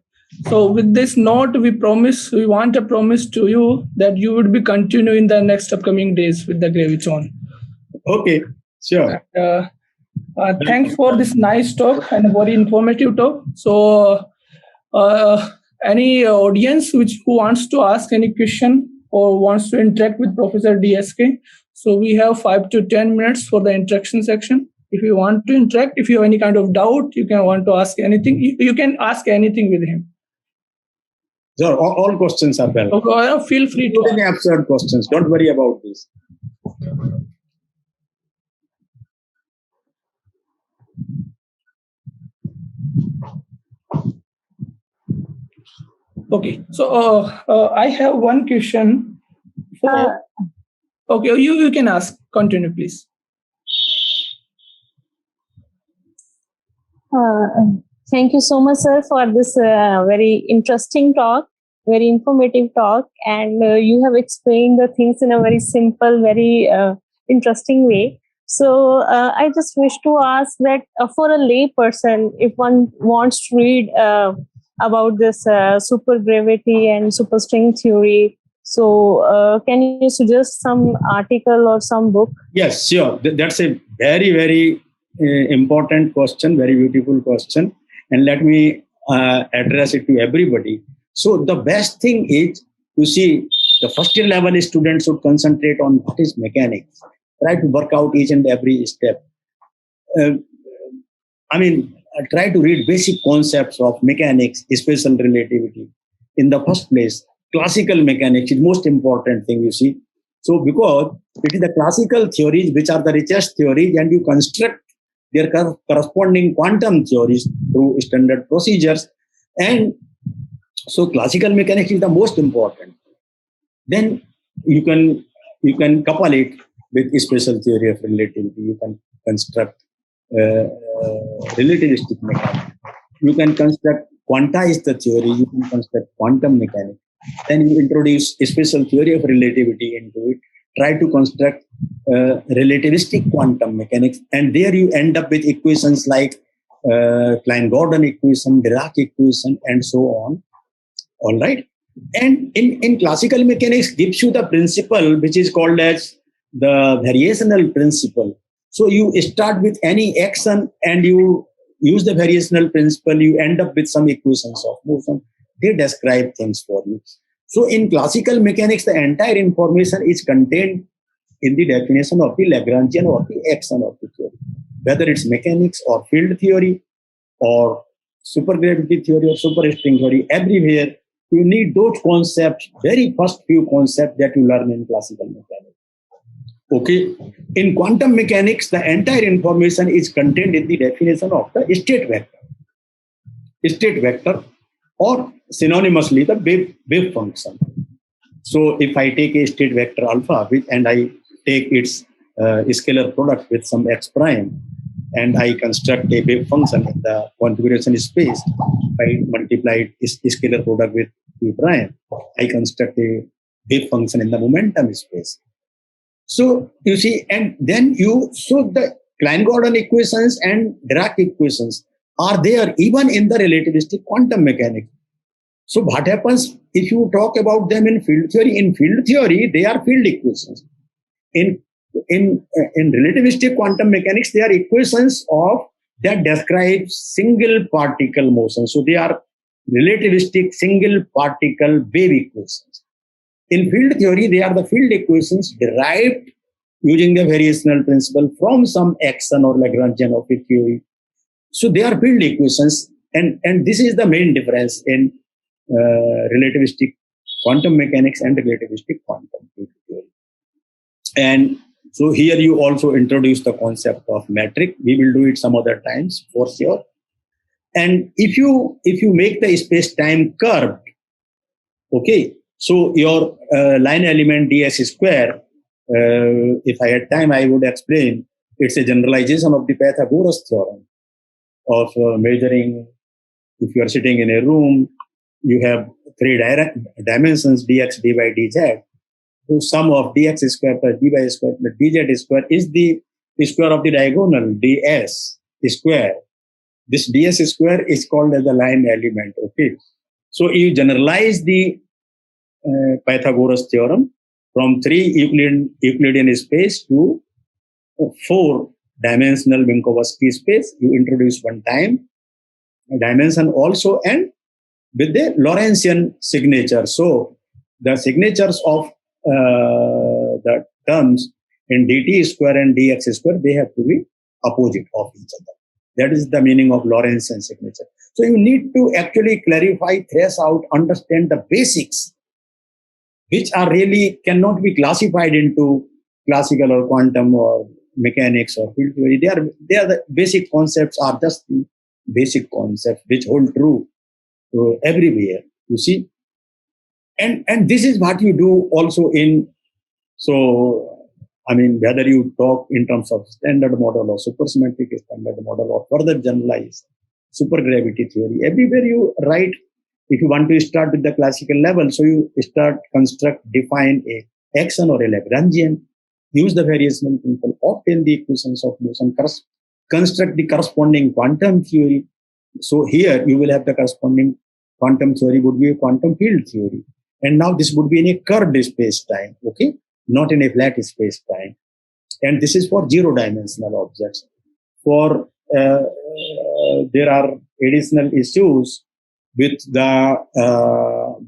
So with this note, we want a promise to you that you would be continuing the next upcoming days with the Graviton. Okay, sure. Thanks for this nice talk and a very informative talk. So any audience who wants to ask any question or wants to interact with Professor DSK, so we have 5 to 10 minutes for the interaction section. If you want to interact, if you have any kind of doubt, you can want to ask anything. You can ask anything with him. Sure, all questions are welcome. Okay, feel free to ask. Absurd questions. Don't worry about this. Okay, so I have one question. Okay, you can ask. Continue, please. Thank you so much, sir, for this very interesting talk. very informative talk, and you have explained the things in a very simple, very interesting way. So I just wish to ask that for a lay person, if one wants to read about this supergravity and superstring theory, so can you suggest some article or some book? Yes, sure. That's a very, very important question, very beautiful question. And let me address it to everybody. So the best thing is to see the first year level students should concentrate on what is mechanics. Try to work out each and every step. Uh, try to read basic concepts of mechanics, special relativity. In the first place, classical mechanics is most important thing, you see. So because it is the classical theories which are the richest theories, and you construct their corresponding quantum theories through standard procedures. And so classical mechanics is the most important. Then you can couple it with special theory of relativity. You can construct relativistic mechanics. You can construct quantize the theory. You can construct quantum mechanics. Then you introduce a special theory of relativity into it. Try to construct relativistic quantum mechanics, and there you end up with equations like Klein-Gordon equation, Dirac equation, and so on. All right. And in classical mechanics gives you the principle which is called as the variational principle. So you start with any action and you use the variational principle, you end up with some equations of motion. They describe things for you. So in classical mechanics, the entire information is contained in the definition of the Lagrangian or the action of the theory. Whether it's mechanics or field theory or supergravity theory or superstring theory, everywhere you need those concepts, very first few concepts that you learn in classical mechanics. Okay. In quantum mechanics, the entire information is contained in the definition of the state vector. State vector, or synonymously the wave function. So if I take a state vector alpha and I take its scalar product with some x prime, and I construct a wave function in the configuration space, I multiply its scalar product with p prime, I construct a wave function in the momentum space. So you see, and then so the Klein-Gordon equations and Dirac equations are there even in the relativistic quantum mechanics. So what happens if you talk about them in field theory? In field theory, they are field equations. In relativistic quantum mechanics, they are equations that describe single particle motion. So they are relativistic single particle wave equations. In field theory, they are the field equations derived using the variational principle from some action or Lagrangian of a theory. So they are field equations, and this is the main difference in relativistic quantum mechanics and relativistic quantum field theory. And so here you also introduce the concept of metric. We will do it some other times for sure. And if you make the space-time curved, okay, so your line element ds square, if I had time, I would explain. It's a generalization of the Pythagoras theorem of measuring. If you are sitting in a room, you have three dimensions, dx, dy, dz. So sum of dx square plus dy square plus dz square is the square of the diagonal ds square. This ds square is called as the line element. Okay, so you generalize the Pythagoras theorem from 3 Euclidean space to 4-dimensional Minkowski space. You introduce one time dimension also, and with the Lorentzian signature. So the signatures of the terms in dt square and dx square, they have to be opposite of each other. That is the meaning of Lorentzian signature. So you need to actually clarify, thresh out, understand the basics, which are really cannot be classified into classical or quantum or mechanics or field theory. They are the basic concepts, are just the basic concepts which hold true everywhere, you see. And this is what you do also in, so I mean, whether you talk in terms of standard model or supersymmetric standard model or further generalized supergravity theory, everywhere you write if you want to start with the classical level, so you start, construct, define a action or a Lagrangian, use the variational principle, obtain the equations of motion, construct the corresponding quantum theory. So here you will have the corresponding quantum theory would be a quantum field theory. And now this would be in a curved space-time, okay? Not in a flat space-time. And this is for zero-dimensional objects. For there are additional issues with the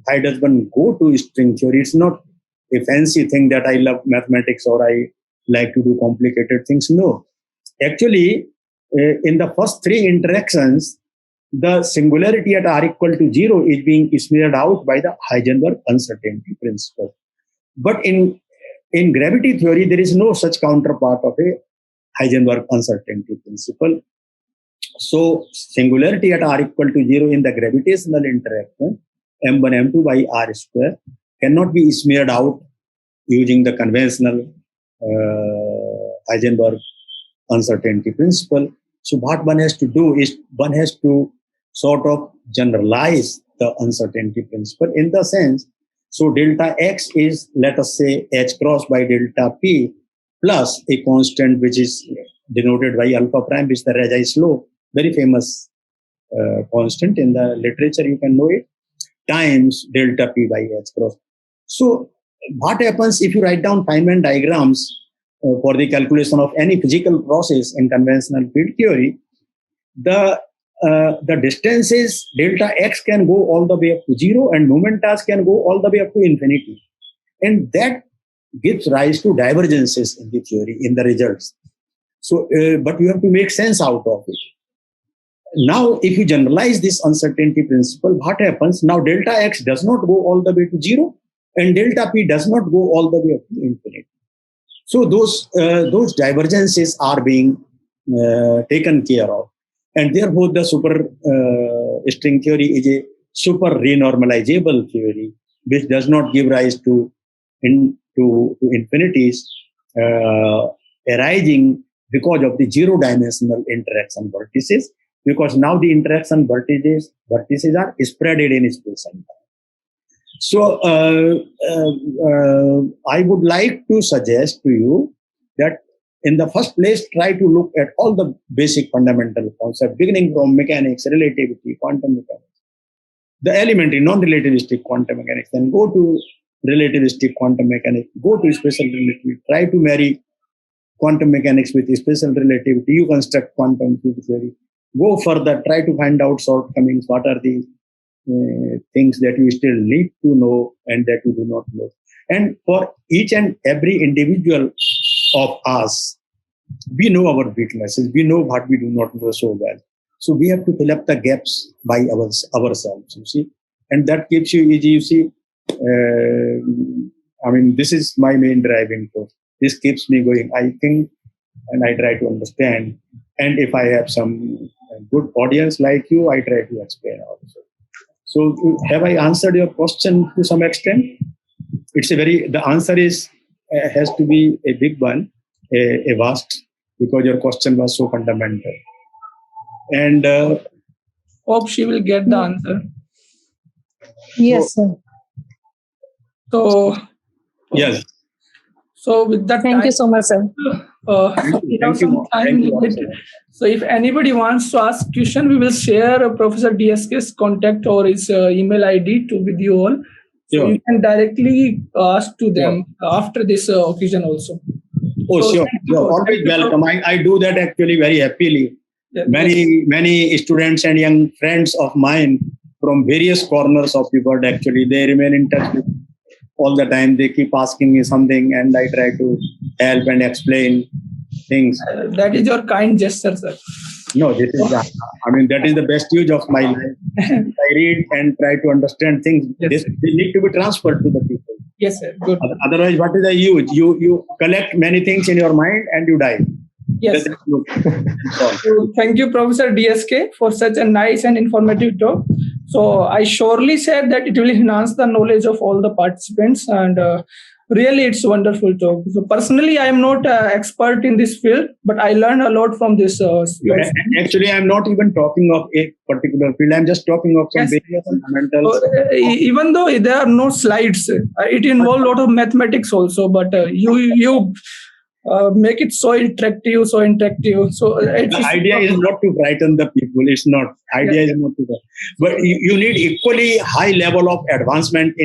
why does one go to string theory? It's not a fancy thing that I love mathematics or I like to do complicated things. No. Actually, in the first three interactions, the singularity at r equal to 0 is being smeared out by the Heisenberg uncertainty principle. But in gravity theory, there is no such counterpart of a Heisenberg uncertainty principle. So singularity at r equal to 0 in the gravitational interaction, m1 m2 by r square, cannot be smeared out using the conventional Heisenberg uncertainty principle. So what one has to do is one has to sort of generalize the uncertainty principle in the sense, so delta x is, let us say, h cross by delta p plus a constant which is denoted by alpha prime, which is the Rayleigh law, very famous constant in the literature, you can know it, times delta p by h cross. So what happens if you write down Feynman diagrams for the calculation of any physical process in conventional field theory, the distances delta x can go all the way up to 0 and momentas can go all the way up to infinity. And that gives rise to divergences in the theory, in the results. So, but you have to make sense out of it. Now, if you generalize this uncertainty principle, what happens? Now, delta x does not go all the way to 0 and delta p does not go all the way up to infinity. So those divergences are being taken care of. And therefore, the super string theory is a super renormalizable theory, which does not give rise to infinities arising because of the zero-dimensional interaction vertices, because now the interaction vertices are spreaded in space and time. So I would like to suggest to you that in the first place, try to look at all the basic fundamental concepts, beginning from mechanics, relativity, quantum mechanics, the elementary non-relativistic quantum mechanics, then go to relativistic quantum mechanics, go to special relativity, try to marry quantum mechanics with special relativity, you construct quantum field theory, go further, try to find out shortcomings, what are the things that you still need to know and that you do not know. And for each and every individual of us, we know our weaknesses, we know what we do not know so well. So we have to fill up the gaps by ourselves, you see. And that keeps you easy, you see. I mean, this is my main driving force. This keeps me going. I think and I try to understand. And if I have some good audience like you, I try to explain also. So have I answered your question to some extent? The answer is, has to be a big one, a vast, because your question was so fundamental. And hope she will get the answer. Yes, sir. So yes. So with that, thank you so much, sir. Thank you. So if anybody wants to ask question, we will share Professor DSK's contact or his email ID with you all. So you can directly ask to them after this occasion also. Oh, so sure. You're always welcome. I do that actually very happily. Yeah, many students and young friends of mine from various corners of the world, actually, they remain in touch with me all the time. They keep asking me something and I try to help and explain things. That is your kind gesture, sir. No, this is that is the best use of my life. I read and try to understand things. They need to be transferred to the people. Yes, sir. Good. Otherwise, what is the use? You collect many things in your mind and you die. Yes. So, thank you, Professor DSK, for such a nice and informative talk. So I surely said that it will enhance the knowledge of all the participants, and Really, it's wonderful talk. So personally, I am not expert in this field, but I learned a lot from this. Actually, I'm not even talking of a particular field. I'm just talking of some Yes. various fundamentals. Even though there are no slides, it involves a lot of mathematics also. But you make it so interactive. So The idea is not to frighten the people. It's not. Idea is not to. But you need equally high level of advancement in